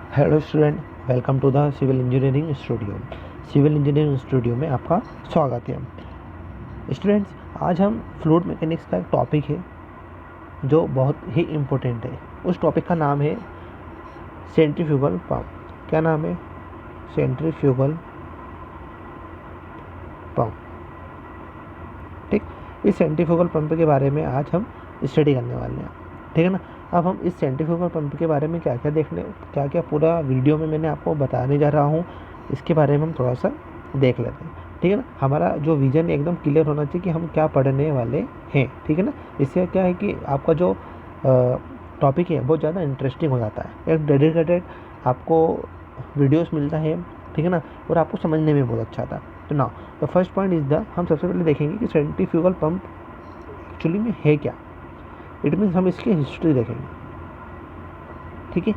Hello student, welcome to the civil engineering studio. Civil engineering studio में आपका स्वागत है। स्टूडेंट्स, आज हम फ्लूइड मैकेनिक्स का एक टॉपिक है जो बहुत ही इम्पोर्टेंट है। उस टॉपिक का नाम है सेंट्रीफ्यूगल पंप। क्या नाम है? Centrifugal pump. ठीक, इस सेंट्रीफ्यूगल पंप के बारे में आज हम स्टडी करने वाले हैं। ठीक है ना। अब हम इस सेंट्रीफ्यूगल पंप के बारे में क्या क्या पूरा वीडियो में मैंने आपको बताने जा रहा हूँ, इसके बारे में हम थोड़ा सा देख लेते हैं। ठीक है ना। हमारा जो विजन एकदम क्लियर होना चाहिए कि हम क्या पढ़ने वाले हैं। ठीक है ना। इससे क्या है कि आपका जो टॉपिक है बहुत ज़्यादा इंटरेस्टिंग हो जाता है। एक डेडिकेटेड आपको वीडियोस मिलता है। ठीक है ना। और आपको समझने में बहुत अच्छा आता है। तो ना द फर्स्ट पॉइंट इज़ हम सबसे पहले देखेंगे कि सेंट्रीफ्यूगल पंप एक्चुअली में है क्या। इट मीन्स हम इसकी हिस्ट्री देखेंगे। ठीक है।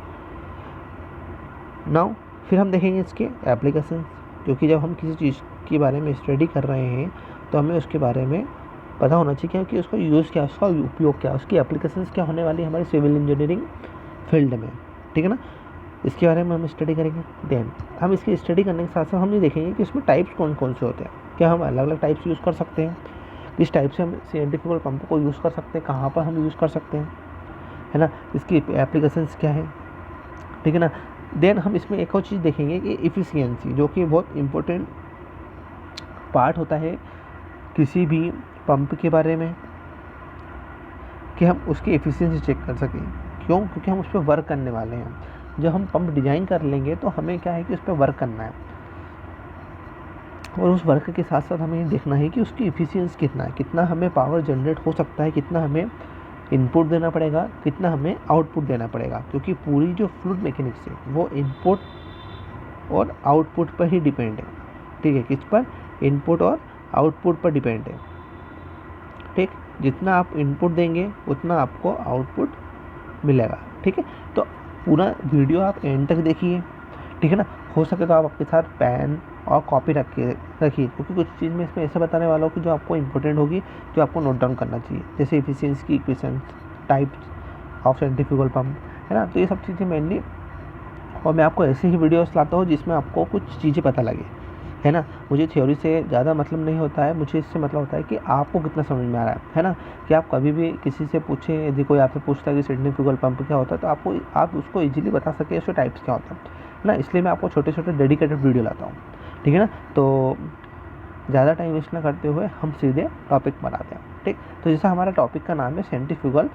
नाउ फिर हम देखेंगे इसके एप्लीकेशन, क्योंकि जब हम किसी चीज़ के बारे में स्टडी कर रहे हैं तो हमें उसके बारे में पता होना चाहिए कि उसका यूज़ क्या, उसका उपयोग क्या, उसकी एप्लीकेशंस क्या होने वाली है हमारी सिविल इंजीनियरिंग फील्ड में। ठीक है ना। इसके बारे में हम स्टडी करेंगे। देन हम इसकी स्टडी करने के साथ साथ हम ये देखेंगे कि इसमें टाइप्स कौन कौन से होते हैं। क्या हम अलग अलग टाइप्स यूज़ कर सकते हैं, किस टाइप से हम सेंट्रीफ्यूगल पंप को यूज़ कर सकते हैं, कहाँ पर हम यूज़ कर सकते हैं, है ना। इसकी एप्लीकेशंस क्या है। ठीक है ना। देन हम इसमें एक और चीज़ देखेंगे कि इफ़िशियंसी, जो कि बहुत इम्पोर्टेंट पार्ट होता है किसी भी पंप के बारे में, कि हम उसकी एफिशिएंसी चेक कर सकें। क्यों? क्योंकि हम उस पर वर्क करने वाले हैं। जब हम पंप डिज़ाइन कर लेंगे तो हमें क्या है कि उस पर वर्क करना है, और उस वर्क के साथ साथ हमें ये देखना है कि उसकी एफिशिएंसी कितना है, कितना हमें पावर जनरेट हो सकता है, कितना हमें इनपुट देना पड़ेगा, कितना हमें आउटपुट देना पड़ेगा। क्योंकि पूरी जो फ्लूइड मैकेनिक्स है वो इनपुट और आउटपुट पर ही डिपेंड है। ठीक है। किस पर? इनपुट और आउटपुट पर डिपेंड है। ठीक, जितना आप इनपुट देंगे उतना आपको आउटपुट मिलेगा। ठीक है। तो पूरा वीडियो आप एंड तक देखिए। ठीक है ना। हो सके तो आप अपने साथ पेन और कॉपी रखिए, क्योंकि कुछ चीज़ मैं इसमें ऐसे बताने वाला हूँ कि जो आपको इंपॉर्टेंट होगी, जो आपको नोट डाउन करना चाहिए, जैसे एफिशिएंसी की equations, types of centrifugal pump, है ना। तो ये सब चीज़ें मेनली, और मैं आपको ऐसे ही वीडियोस लाता हूँ जिसमें आपको कुछ चीज़ें पता लगे, है ना। मुझे थ्योरी से ज़्यादा मतलब नहीं होता है, मुझे इससे मतलब होता है कि आपको कितना समझ में आ रहा है ना। कि आप कभी भी किसी से पूछें, यदि कोई आपसे पूछता है कि सेंट्रीफ्यूगल पंप क्या होता है, तो आप उसको इजीली बता सकें उसके टाइप्स क्या होता है ना। इसलिए मैं आपको छोटे छोटे डेडिकेटेड वीडियो लाता हूँ। ठीक है ना। तो ज़्यादा टाइम वेस्ट ना करते हुए हम सीधे टॉपिक पर आते हैं। ठीक, तो जैसा हमारा टॉपिक का नाम है सेंट्रीफ्यूगल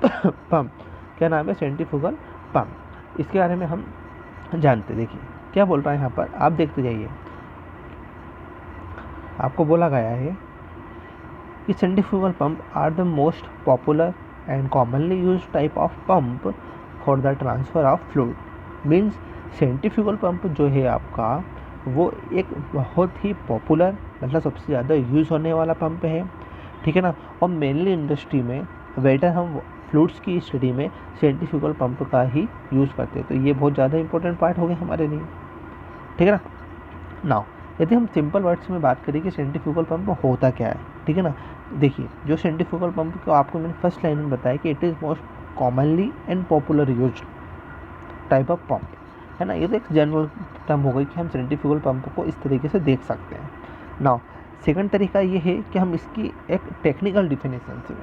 पंप। क्या नाम है? Centrifugal pump. इसके बारे में हम जानते। देखिए क्या बोल रहा है यहाँ पर, आप देखते जाइए। आपको बोला गया है कि centrifugal pump are the most popular and commonly used type of pump for the transfer of fluid. Means centrifugal pump जो है आपका, वो एक बहुत ही पॉपुलर, मतलब सबसे ज़्यादा यूज़ होने वाला पंप है। ठीक है ना। और मेनली इंडस्ट्री में वेटर हम फ्लूइड्स की स्टडी में सेंट्रीफ्यूगल पंप का ही यूज़ करते हैं। तो ये बहुत ज़्यादा इंपॉर्टेंट पार्ट हो गया हमारे लिए। ठीक है ना। नाउ यदि हम सिंपल वर्ड्स में बात करें कि सेंट्रीफ्यूगल पंप होता क्या है। ठीक है ना। देखिए, जो सेंट्रीफ्यूगल पंप को आपको मैंने फर्स्ट लाइन में बताया कि it is most commonly and popular used type of pump, है ना। ये तो एक जनरल टर्म हो गई कि हम सेंट्रीफ्यूगल पंप को इस तरीके से देख सकते हैं। नाउ सेकंड तरीका ये है कि हम इसकी एक टेक्निकल डिफिनेशन से,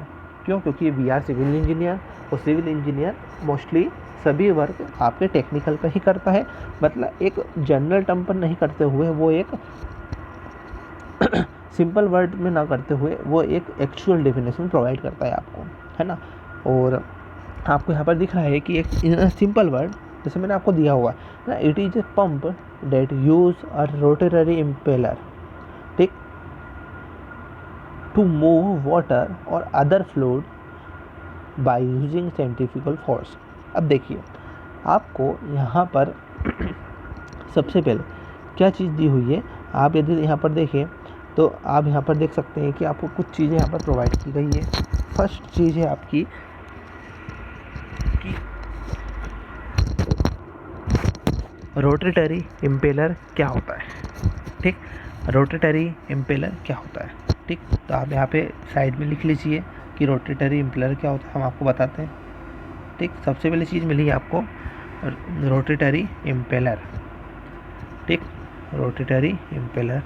क्यों? क्योंकि वी आर सिविल इंजीनियर, और सिविल इंजीनियर मोस्टली सभी वर्क आपके टेक्निकल पर ही करता है। मतलब एक जनरल टर्म पर नहीं करते हुए, वो एक सिंपल वर्ड में ना करते हुए वो एक एक्चुअल डेफिनेशन प्रोवाइड करता है आपको, है ना। और आपको यहाँ पर दिख रहा है कि एक सिंपल वर्ड जैसे मैंने आपको दिया हुआ है ना, it is a pump that use a rotary impeller, ठीक, टू मूव वाटर और other fluid by using centrifugal force. अब देखिए आपको यहाँ पर सबसे पहले क्या चीज़ दी हुई है। आप यदि यहाँ पर देखें तो आप यहाँ पर देख सकते हैं कि आपको कुछ चीज़ें यहाँ पर प्रोवाइड की गई है। फर्स्ट चीज़ है आपकी कि रोटेटरी इम्पेलर क्या होता है। ठीक, रोटेटरी इम्पेलर क्या होता है। ठीक, तो आप यहाँ पे साइड में लिख लीजिए कि रोटेटरी इम्पेलर क्या होता है, हम आपको बताते हैं। ठीक, सबसे पहली चीज़ मिली आपको रोटेटरी इम्पेलर, ठीक, रोटेटरी इम्पेलर,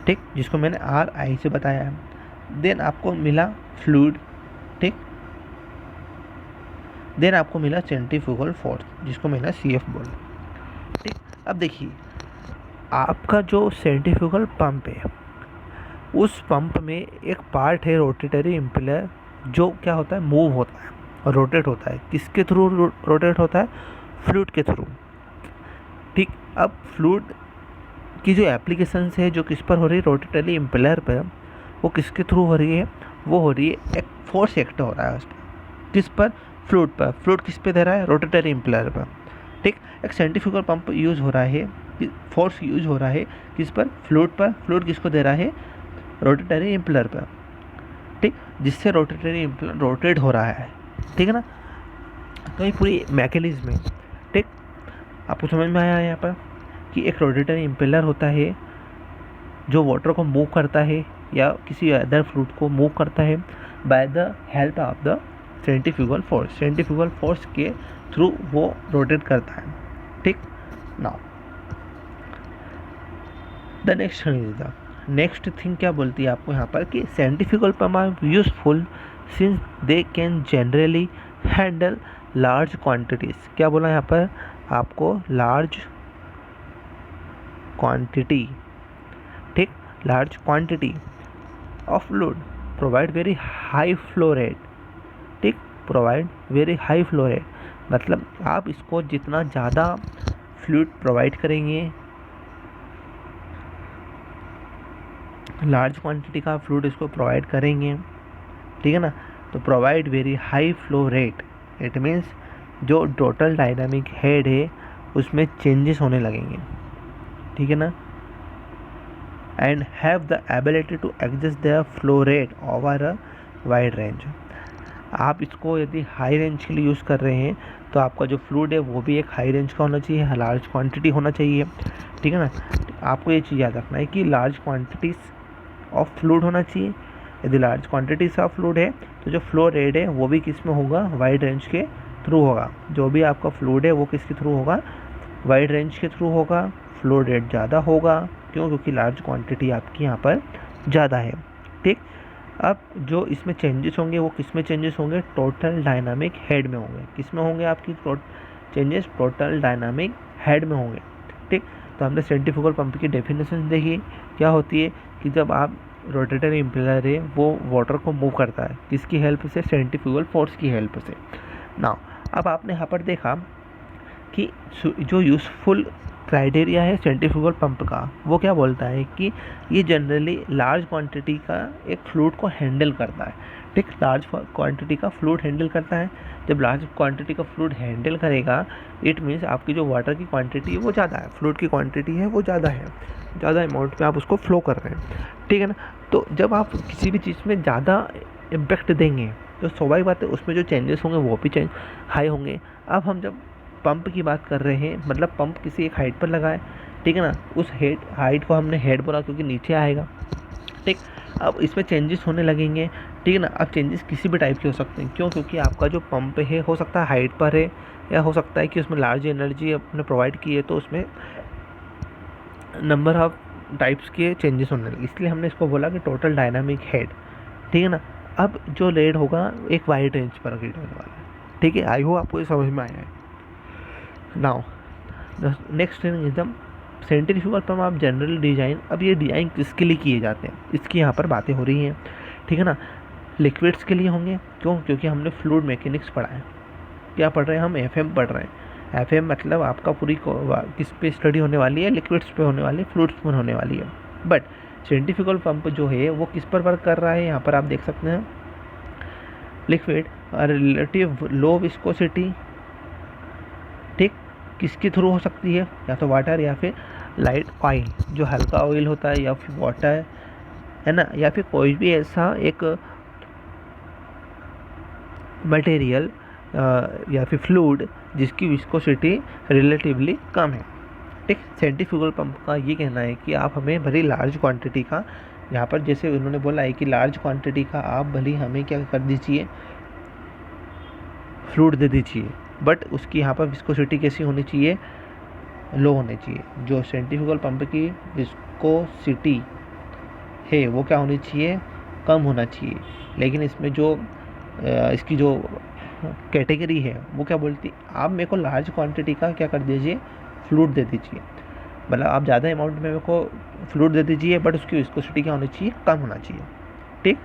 ठीक, जिसको मैंने RI से बताया है। देन आपको मिला फ्लूइड, ठीक, देन आपको मिला सेंट्रीफ्यूगल फोर्स, जिसको मैंने CF बोला, ठीक। अब देखिए, आपका जो सेंट्रीफ्यूगल पंप है, उस पंप में एक पार्ट है रोटेटरी इम्पेलर, जो क्या होता है, मूव होता है और रोटेट होता है। किसके थ्रू रोटेट होता है? फ्लूइड के थ्रू, ठीक। अब फ्लूइड की जो एप्लीकेशंस है, जो किस पर हो रही है? रोटेटरी इम्पेलर पर। वो किसके थ्रू हो रही है? वो हो रही है एक फोर्स एक्ट हो रहा है उस पर। किस पर? फ्लूइड पर। फ्लूइड किस पे दे रहा है? रोटेटरी इम्पेलर पर, ठीक। एक सेंट्रीफ्यूगल पंप यूज़ हो रहा है, फोर्स यूज हो रहा है किस पर? फ्लूइड पर। फ्लूइड किसको दे रहा है? रोटेटरी इम्पेलर पर, ठीक, जिससे रोटेटरी इम्पेलर रोटेट हो रहा है, ठीक है ना। तो ये पूरी मैकेनिज्म है, ठीक। आपको समझ में आया यहाँ पर कि एक रोटेटरी इम्पेलर होता है जो वाटर को मूव करता है या किसी अदर फ्लूइड को मूव करता है by the help of the centrifugal force. Centrifugal force के थ्रू वो रोटेट करता है, ठीक। नाउ द नेक्स्ट थिंग क्या बोलती है आपको यहाँ पर कि centrifugal pump are useful since they can generally handle large quantities. क्या बोला यहाँ पर आपको? लार्ज क्वांटिटी, ठीक, large quantity of fluid, provide very high flow rate, ठीक, provide very high flow rate, मतलब आप इसको जितना ज़्यादा फ्लूइड प्रोवाइड करेंगे, लार्ज क्वांटिटी का फ्लूइड इसको प्रोवाइड करेंगे, ठीक है ना, तो provide very high flow rate, it means जो टोटल डायनामिक हेड है उसमें चेंजेस होने लगेंगे, ठीक है ना, and have the ability to adjust the flow rate over a wide range. आप इसको यदि हाई रेंज के लिए यूज़ कर रहे हैं तो आपका जो फ्लूइड है वो भी एक हाई रेंज का होना चाहिए, लार्ज क्वांटिटी होना चाहिए, ठीक है ना। आपको ये चीज़ याद रखना है कि लार्ज क्वांटिटीज ऑफ फ्लूइड होना चाहिए। यदि लार्ज क्वांटिटीज ऑफ फ्लूइड है तो जो फ्लो रेट है वो भी किस में होगा? वाइड रेंज के थ्रू होगा। जो भी आपका फ्लूइड है वो किसके थ्रू होगा? वाइड रेंज के थ्रू होगा। फ्लो रेट ज़्यादा होगा, क्यों? क्योंकि लार्ज क्वांटिटी आपकी यहाँ पर ज़्यादा है, ठीक। अब जो इसमें चेंजेस होंगे वो किस में चेंजेस होंगे? टोटल डायनामिक हेड में होंगे। किस में होंगे आपकी चेंजेस? टोटल डायनामिक हेड में होंगे, ठीक। तो हमने सेंट्रीफ्यूगल पंप की डेफिनेशन देखी, क्या होती है कि जब आप रोटेटरी इम्पेलर है वो वाटर को मूव करता है, किसकी हेल्प से? सेंट्रीफ्यूगल फोर्स की हेल्प से। नाउ अब आपने यहाँ पर देखा कि जो यूज़फुल क्राइटेरिया है सेंट्रीफ्यूगल पंप का, वो क्या बोलता है कि ये जनरली लार्ज क्वांटिटी का एक फ्लूइड को हैंडल करता है, ठीक, लार्ज क्वांटिटी का फ्लूइड हैंडल करता है। जब लार्ज क्वांटिटी का फ्लूइड हैंडल करेगा, इट मीन्स आपकी जो वाटर की क्वांटिटी है वो ज़्यादा है, फ्लूइड की क्वांटिटी है वो ज़्यादा है, ज़्यादा अमाउंट में आप उसको फ्लो कर रहे हैं, ठीक है ना। तो जब आप किसी भी चीज़ में ज़्यादा इम्पैक्ट देंगे तो स्वाभाविक बात है उसमें जो चेंजेस होंगे वो भी हाई होंगे। अब हम जब पंप की बात कर रहे हैं, मतलब पंप किसी एक हाइट पर लगा है, ठीक है ना, उस हाइट को हमने हेड बोला क्योंकि नीचे आएगा, ठीक। अब इसमें चेंजेस होने लगेंगे, ठीक है ना। अब चेंजेस किसी भी टाइप के हो सकते हैं, क्यों? क्योंकि आपका जो पंप है हो सकता है हाइट पर है, या हो सकता है कि उसमें लार्ज एनर्जी आपने प्रोवाइड की है तो उसमें नंबर ऑफ टाइप्स के चेंजेस होने लगे, इसलिए हमने इसको बोला कि टोटल डायनामिक हेड, ठीक है ना। अब जो रेट होगा एक वाइड रेंज पर रेट होने वाला है, ठीक है। आई होप आपको ये समझ में आया है। Now the next thing is the centrifugal pump आप जनरल डिज़ाइन। अब ये डिज़ाइन किसके लिए किए जाते हैं, इसकी यहाँ पर बातें हो रही हैं, ठीक है ना। लिक्विड्स के लिए होंगे, क्यों? क्योंकि हमने फ्लूइड मैकेनिक्स पढ़ा है। क्या पढ़ रहे हैं हम? FM पढ़ रहे हैं। FM मतलब आपका पूरी किस पे स्टडी होने वाली है? लिक्विड्स पे होने वाली है, फ्लूइड्स पर होने वाली है। बट सेंट्रीफ्यूगल पंप जो है वो किस पर वर्क कर रहा है? यहाँ पर आप देख सकते हैं, लिक्विड रिलेटिव लो विस्कोसिटी, ठीक, किसके थ्रू हो सकती है? या तो वाटर या फिर लाइट ऑयल, जो हल्का ऑयल होता है, या फिर वाटर, है ना, या फिर कोई भी ऐसा एक मटेरियल या फिर फ्लूइड जिसकी विस्कोसिटी रिलेटिवली कम है, ठीक। सेंट्रीफ्यूगल पंप का ये कहना है कि आप हमें भली लार्ज क्वांटिटी का, यहाँ पर जैसे उन्होंने बोला है कि लार्ज क्वांटिटी का आप भली हमें क्या कर दीजिए? फ्लूइड दे दीजिए, बट उसकी यहाँ पर विस्कोसिटी कैसी होनी चाहिए, लो होनी चाहिए। जो सेंट्रीफ्यूगल पंप की विस्कोसिटी है वो क्या होनी चाहिए, कम होना चाहिए। लेकिन इसमें जो इसकी जो कैटेगरी है वो क्या बोलती है, आप मेरे को लार्ज क्वांटिटी का क्या कर दीजिए, फ्लूइड दे दीजिए। मतलब आप ज़्यादा अमाउंट में मेरे को फ्लूइड दे दीजिए, बट उसकी विस्कोसिटी क्या होनी चाहिए, कम होना चाहिए। ठीक,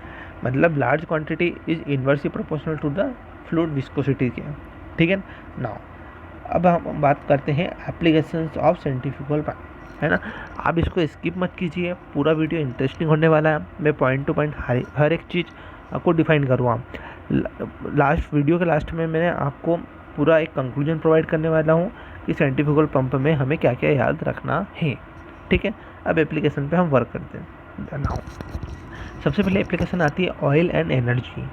मतलब large quantity is inversely proportional to the fluid viscosity के। ठीक है नाउ, अब हम बात करते हैं एप्लीकेशंस ऑफ सेंट्रीफ्यूगल पंप, है ना। आप इसको स्किप मत कीजिए, पूरा वीडियो इंटरेस्टिंग होने वाला है। मैं पॉइंट टू पॉइंट हर एक चीज़ आपको डिफाइन करूँगा। लास्ट वीडियो के लास्ट में मैंने आपको पूरा एक कंक्लूजन प्रोवाइड करने वाला हूँ कि सेंट्रीफ्यूगल पंप में हमें क्या क्या याद रखना है। ठीक है, अब एप्लीकेशन पे हम वर्क करते हैं। नाउ सबसे पहले एप्लीकेशन आती है ऑयल एंड एनर्जी।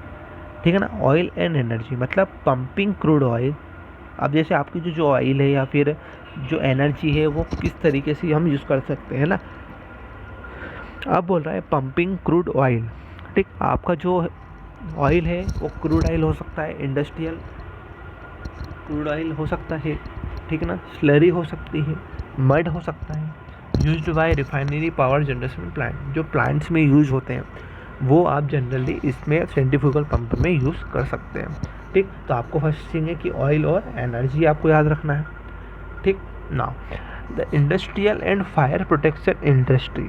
ठीक है ना, ऑयल एंड एनर्जी मतलब पंपिंग क्रूड ऑयल। अब जैसे आपकी जो ऑयल है या फिर जो एनर्जी है वो किस तरीके से हम यूज़ कर सकते हैं ना। अब बोल रहा है पंपिंग क्रूड ऑयल। ठीक, आपका जो ऑयल है वो क्रूड ऑयल हो सकता है, इंडस्ट्रियल क्रूड ऑयल हो सकता है, ठीक है ना, स्लरी हो सकती है, मड हो सकता है, used by refinery power generation plant, जो प्लांट्स में यूज होते हैं वो आप जनरली इसमें सेंट्रीफ्यूगल पंप में यूज़ कर सकते हैं। ठीक, तो आपको फर्स्ट थिंग है कि ऑयल और एनर्जी आपको याद रखना है। ठीक, now the industrial and fire protection industry,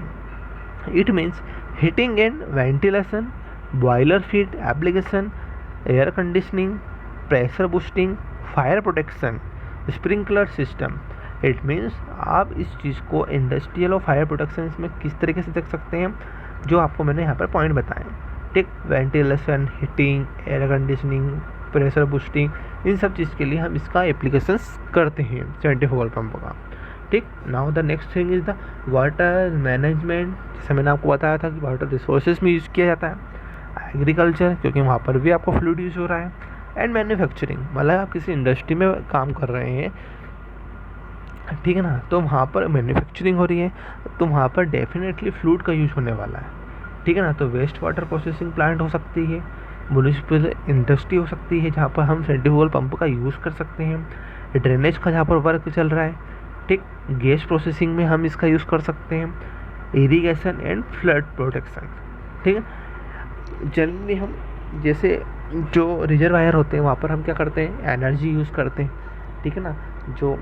it means heating and ventilation, boiler feed application, air conditioning, pressure boosting, fire protection, sprinkler system. It means आप इस चीज़ को इंडस्ट्रियल और फायर प्रोटेक्शन में किस तरीके से देख सकते हैं, जो आपको मैंने यहाँ पर पॉइंट बताए। ठीक, ventilation, heating, air conditioning, pressure boosting, इन सब चीज़ के लिए हम इसका एप्लीकेशंस करते हैं सेंट्रीफ्यूगल पंप का। ठीक, now the next thing is the water management. जैसे मैंने आपको बताया था कि वाटर रिसोर्सेज में यूज़ किया जाता है। एग्रीकल्चर, क्योंकि वहाँ पर भी आपको फ्लूइड यूज़ हो रहा है। एंड मैन्युफैक्चरिंग, मतलब आप किसी इंडस्ट्री में काम कर रहे हैं, ठीक है ना, तो वहाँ पर मैन्युफैक्चरिंग हो रही है, तो वहाँ पर डेफिनेटली फ्लूइड का यूज़ होने वाला है। ठीक है ना, तो वेस्ट वाटर प्रोसेसिंग प्लांट हो सकती है, म्यूनिसिपल इंडस्ट्री हो सकती है जहाँ पर हम सेंट्रीफ्यूगल पंप का यूज़ कर सकते हैं। ड्रेनेज का जहाँ पर वर्क चल रहा है, ठीक, गैस प्रोसेसिंग में हम इसका यूज़ कर सकते हैं। इरिगेशन एंड फ्लड प्रोटेक्शन, ठीक है। जनरली हम जैसे जो रिजर्वायर होते हैं वहाँ पर हम क्या करते हैं, एनर्जी यूज़ करते हैं, ठीक है ना, जो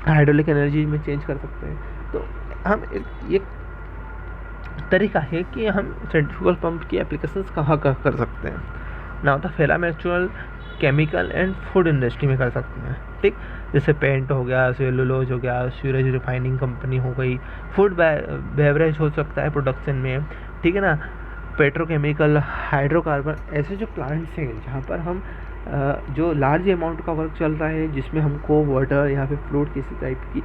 हाइड्रोलिक एनर्जी में चेंज कर सकते हैं। तो हम एक तरीका है कि हम सेंट्रीफ्यूगल पंप की एप्लीकेशंस कहाँ कर सकते हैं। नाउ द फेला मैक्चुअल केमिकल एंड फूड इंडस्ट्री में कर सकते हैं। ठीक, जैसे पेंट हो गया, सेलुलोज हो गया, सूरज रिफाइनिंग कंपनी हो गई, फूड बेवरेज हो सकता है प्रोडक्शन में, ठीक है ना, पेट्रोकेमिकल, हाइड्रोकार्बन, ऐसे जो प्लांट्स हैं जहाँ पर हम जो लार्ज अमाउंट का वर्क चल रहा है जिसमें हमको वाटर या फिर फ्लूइड किसी टाइप की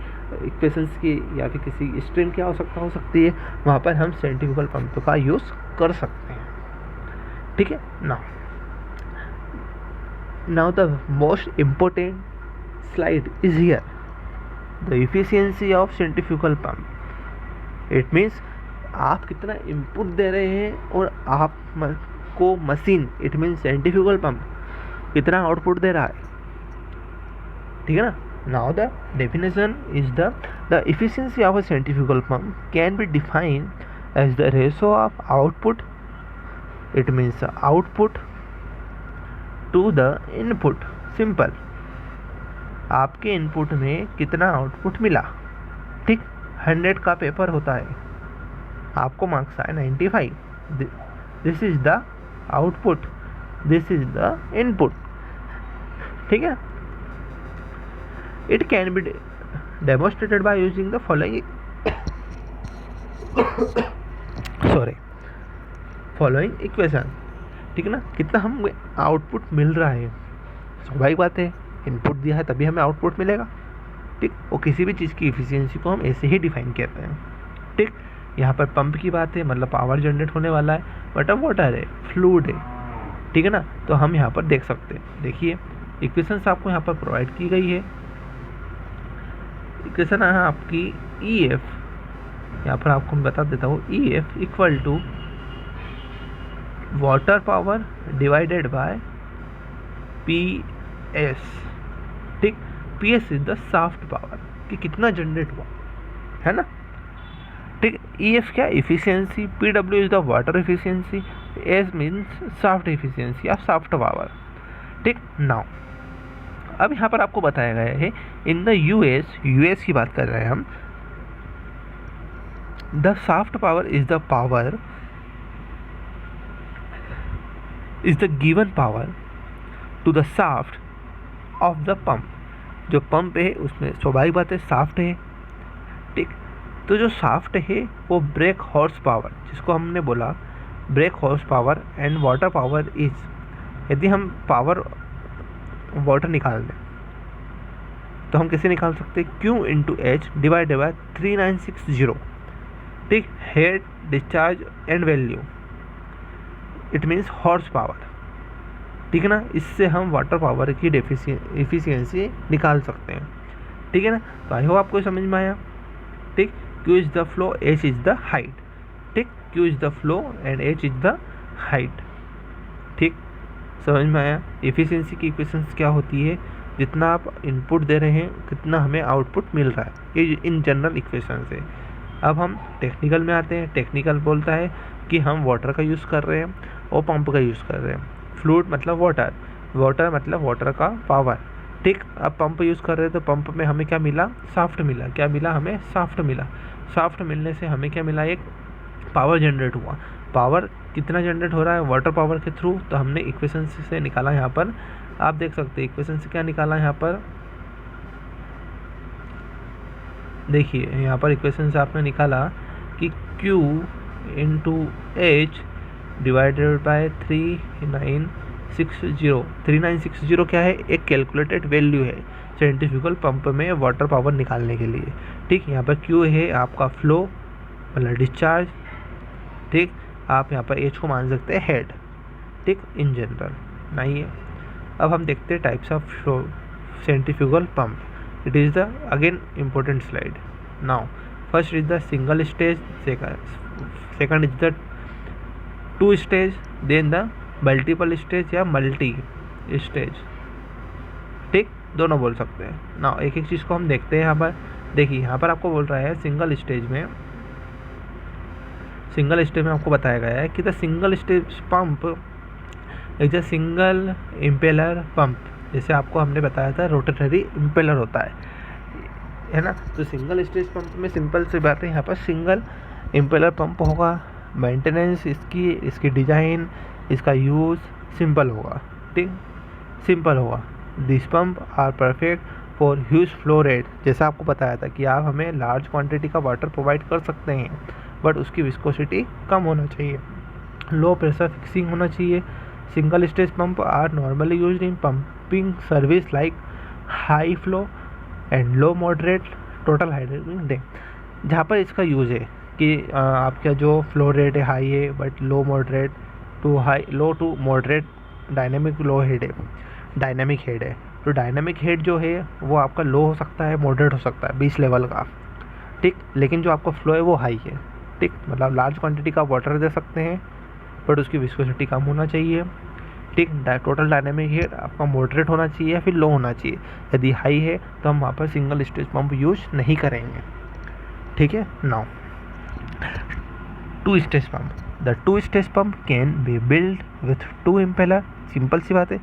इक्वेशंस की या फिर किसी स्ट्रीम की आवश्यकता हो सकती है, वहाँ पर हम सेंट्रीफ्यूगल पंप का यूज़ कर सकते हैं। ठीक है, now the most important slide is here, the efficiency of centrifugal pump। it means आप कितना इनपुट दे रहे हैं और आपको machine, it means centrifugal pump कितना आउटपुट दे रहा है, ठीक है ना। Now the definition is the efficiency of a centrifugal pump can be defined as the ratio of output, it means output to the input. Simple, आपके input में कितना आउटपुट मिला। ठीक, 100 का पेपर होता है, आपको मार्क्स आए 95, this is the output, this is the input. ठीक है, it can be demonstrated by using the following following equation. ठीक है ना, कितना हम आउटपुट मिल रहा है, स्वाभाविक बात है, इनपुट दिया है तभी हमें आउटपुट मिलेगा। ठीक, और किसी भी चीज़ की इफिशियंसी को हम ऐसे ही डिफाइन करते हैं। ठीक, यहाँ पर पंप की बात है, मतलब पावर जनरेट होने वाला है, बट अब वाटर है, फ्लूइड है, ठीक है ना, तो हम यहाँ पर देख सकते हैं। देखिए इक्वेशंस आपको यहाँ पर प्रोवाइड की गई है। इक्वेशन है आपकी ई एफ, यहाँ पर आपको मैं बता देता हूँ, E F equal to water power divided by P S. ठीक। PS is the shaft power, कि कितना जनरेट हुआ, है ना। ठीक। EF क्या, efficiency, PW is the water efficiency, S means shaft efficiency या शाफ्ट पावर। ठीक। नाउ अब यहाँ पर आपको बताया गया है इन द यूएस की बात कर रहे हैं हम, the shaft power is the power is the given power to the shaft of the pump. जो पंप है उसमें स्वाभाविक बात है शाफ्ट है, ठीक। तो जो शाफ्ट है वो ब्रेक हॉर्स पावर, जिसको हमने बोला break horse power and water power is, यदि हम पावर वाटर निकाल दें तो हम कैसे निकाल सकते हैं, Q into H divided by 3960, ठीक। Head, discharge and value, it means horse power, ठीक है ना। इससे हम वाटर पावर की एफिशिएंसी निकाल सकते हैं, ठीक है ना। तो आई होप आपको समझ में आया, ठीक। Q is the flow, H is the height, ठीक। Q is the flow and H is the height, ठीक। समझ में आया। एफिशिएंसी की इक्वेशंस क्या होती है, जितना आप इनपुट दे रहे हैं कितना हमें आउटपुट मिल रहा है, ये इन जनरल इक्वेशन है। अब हम टेक्निकल में आते हैं। टेक्निकल बोलता है कि हम वाटर का यूज़ कर रहे हैं और पंप का यूज़ कर रहे हैं। फ्लूइड मतलब वाटर, वाटर मतलब वाटर का पावर, ठीक। अब पंप यूज़ कर रहे हैं तो पंप में हमें क्या मिला, शाफ्ट मिला। क्या मिला हमें, शाफ्ट मिला। शाफ्ट मिलने से हमें क्या मिला, एक पावर जनरेट हुआ। पावर कितना जनरेट हो रहा है, वाटर पावर के थ्रू। तो हमने इक्वेशन से निकाला, यहाँ पर आप देख सकते हैं इक्वेशन से क्या निकाला, यहाँ पर देखिए, यहाँ पर इक्वेशन से आपने निकाला कि Q into H divided by 3960। 3960 क्या है, एक कैलकुलेटेड वैल्यू है सेंट्रीफ्यूगल पंप में वाटर पावर निकालने के लिए, ठीक। यहाँ पर Q है आपका फ्लो मतलब डिस्चार्ज, ठीक। आप यहाँ पर H को मान सकते हैं हेड, ठीक, इन जनरल नहीं है। अब हम देखते हैं types of flow centrifugal pump. It is the again important slide. Now first is the single stage, second is the two stage, then the multiple stage या मल्टी स्टेज, ठीक, दोनों बोल सकते हैं। नाउ एक एक चीज़ को हम देखते हैं। यहाँ पर देखिए, यहाँ पर आपको बोल रहा है सिंगल स्टेज में आपको बताया गया है कि the single stage pump is a single impeller pump. जैसे आपको हमने बताया था रोटेटरी इम्पेलर होता है ना। तो सिंगल स्टेज पंप में सिंपल सी बात है, यहाँ पर सिंगल इम्पेलर पंप होगा। मेंटेनेंस इसकी डिज़ाइन, इसका यूज़ सिंपल होगा, ठीक, सिंपल होगा। This pump are perfect for huge flow rate. जैसा आपको बताया था कि आप हमें लार्ज क्वांटिटी का वाटर प्रोवाइड कर सकते हैं, बट उसकी विस्कोसिटी कम होना चाहिए, लो प्रेशर फिक्सिंग होना चाहिए। Single stage pump are normally used in pumping service like high flow and low moderate total hydrating day. जहाँ पर इसका यूज़ है कि आपका जो फ्लो रेट है हाई है but low moderate to high, low to moderate dynamic low head है, डायनेमिक हेड है। तो डायनेमिक हेड जो है वो आपका लो हो सकता है, मॉडरेट हो सकता है 20 लेवल का, ठीक। लेकिन जो आपका फ्लो है वो हाई है, ठीक। मतलब लार्ज क्वांटिटी का वाटर दे सकते हैं बट उसकी विस्कोसिटी कम होना चाहिए, ठीक। टोटल डायनेमिक हेड आपका मॉडरेट होना चाहिए या फिर लो होना चाहिए। यदि हाई है तो हम वहाँ पर सिंगल स्टेज पंप यूज नहीं करेंगे, ठीक है। Now two stage pump, the two stage pump can be build with two impeller. Simple सी बात है,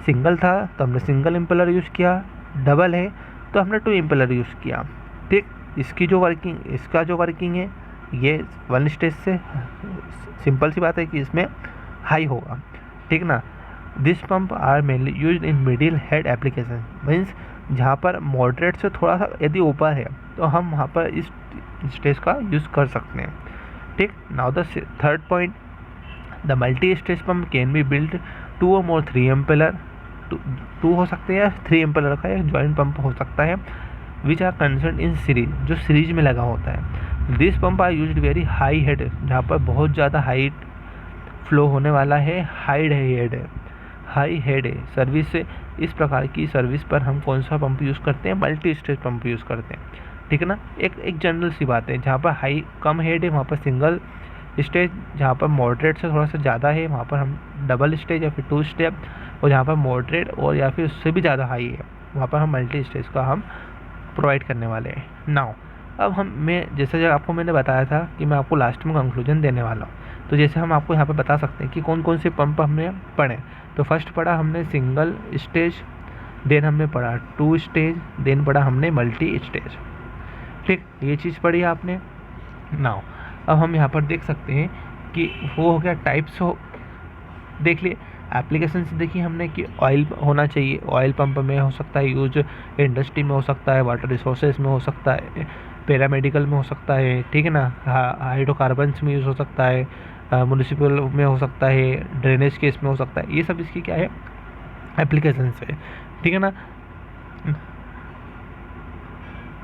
सिंगल था तो हमने सिंगल इम्पेलर यूज़ किया, डबल है तो हमने टू इम्पेलर यूज़ किया, ठीक। इसका जो वर्किंग है ये वन स्टेज से, सिंपल सी बात है कि इसमें हाई होगा, ठीक ना। This pump are mainly use in middle head application, means जहाँ पर मॉडरेट से थोड़ा सा यदि ऊपर है तो हम वहाँ पर इस स्टेज का यूज़ कर सकते हैं, ठीक। Now the third point, the multi stage pump can be build 2 और मोर 3 एम्पेलर, 2 हो सकते हैं या 3 एम्पेलर का एक जॉइंट पंप हो सकता है, which are concern in series, जो सीरीज में लगा होता है। This pump are used very high head, जहाँ पर बहुत ज़्यादा हाइट फ्लो होने वाला है, हाई हेड है सर्विस से। इस प्रकार की सर्विस पर हम कौन सा पंप यूज़ करते हैं, मल्टी स्टेज पंप यूज़ करते हैं, ठीक है ना। एक जनरल सी बात है, जहाँ पर हाई कम हेड है वहाँ पर सिंगल स्टेज, जहाँ पर मॉडरेट से थोड़ा सा ज़्यादा है वहाँ पर हम डबल स्टेज या फिर 2 स्टेप, और जहाँ पर मॉडरेट और या फिर उससे भी ज़्यादा हाई है वहाँ पर हम मल्टी स्टेज का हम प्रोवाइड करने वाले हैं। नाउ अब मैं जैसे आपको मैंने बताया था कि मैं आपको लास्ट में कंक्लूजन देने वाला हूँ, तो जैसे हम आपको यहाँ पे बता सकते हैं कि कौन कौन से पंप हमने पढ़े। तो फर्स्ट पढ़ा हमने सिंगल स्टेज, देन हमने पढ़ा 2 स्टेज, देन पढ़ा हमने मल्टी स्टेज। ठीक, ये चीज़ पढ़ी आपने। नाउ अब हम यहाँ पर देख सकते हैं कि वो हो गया टाइप्स हो, देख लिए। एप्लीकेशन से देखिए हमने कि ऑयल होना चाहिए, ऑयल पंप में हो सकता है यूज, इंडस्ट्री में हो सकता है, वाटर रिसोर्सेज में हो सकता है, पैरामेडिकल में हो सकता है, ठीक है ना, हाइड्रोकार्बन्स में यूज़ हो सकता है, म्यूनिसिपल में हो सकता है, ड्रेनेज केस में हो सकता है। ये सब इसकी क्या है, एप्लीकेशन है, ठीक है ना।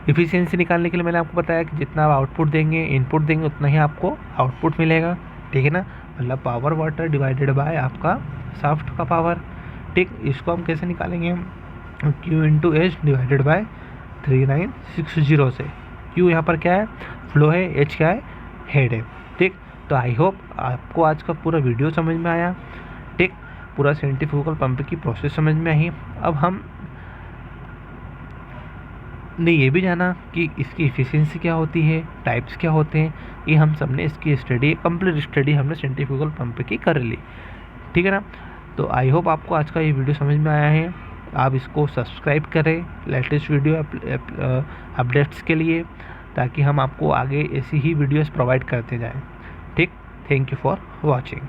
इफ़िशियंसी निकालने के लिए मैंने आपको बताया कि जितना आप आउटपुट देंगे, इनपुट देंगे, उतना ही आपको आउटपुट मिलेगा, ठीक है ना। मतलब पावर वाटर डिवाइडेड बाय आपका शाफ्ट का पावर। ठीक, इसको हम कैसे निकालेंगे, Q into H divided by 3960 से। Q यहाँ पर क्या है, फ्लो है, H क्या है, हेड है। ठीक, तो आई होप आपको आज का पूरा वीडियो समझ में आया। ठीक, पूरा सेंट्रीफ्यूगल पंप की प्रोसेस समझ में आई। अब हम ने ये भी जाना कि इसकी इफ़िशियंसी क्या होती है, टाइप्स क्या होते हैं, ये हम सब ने इसकी स्टडी, कंप्लीट स्टडी हमने सेंट्रीफ्यूगल पंप की कर ली, ठीक है ना। तो आई होप आपको आज का ये वीडियो समझ में आया है। आप इसको सब्सक्राइब करें लेटेस्ट वीडियो अपडेट्स के लिए, ताकि हम आपको आगे ऐसी ही वीडियोस प्रोवाइड करते जाएं। ठीक, थैंक यू फॉर वॉचिंग।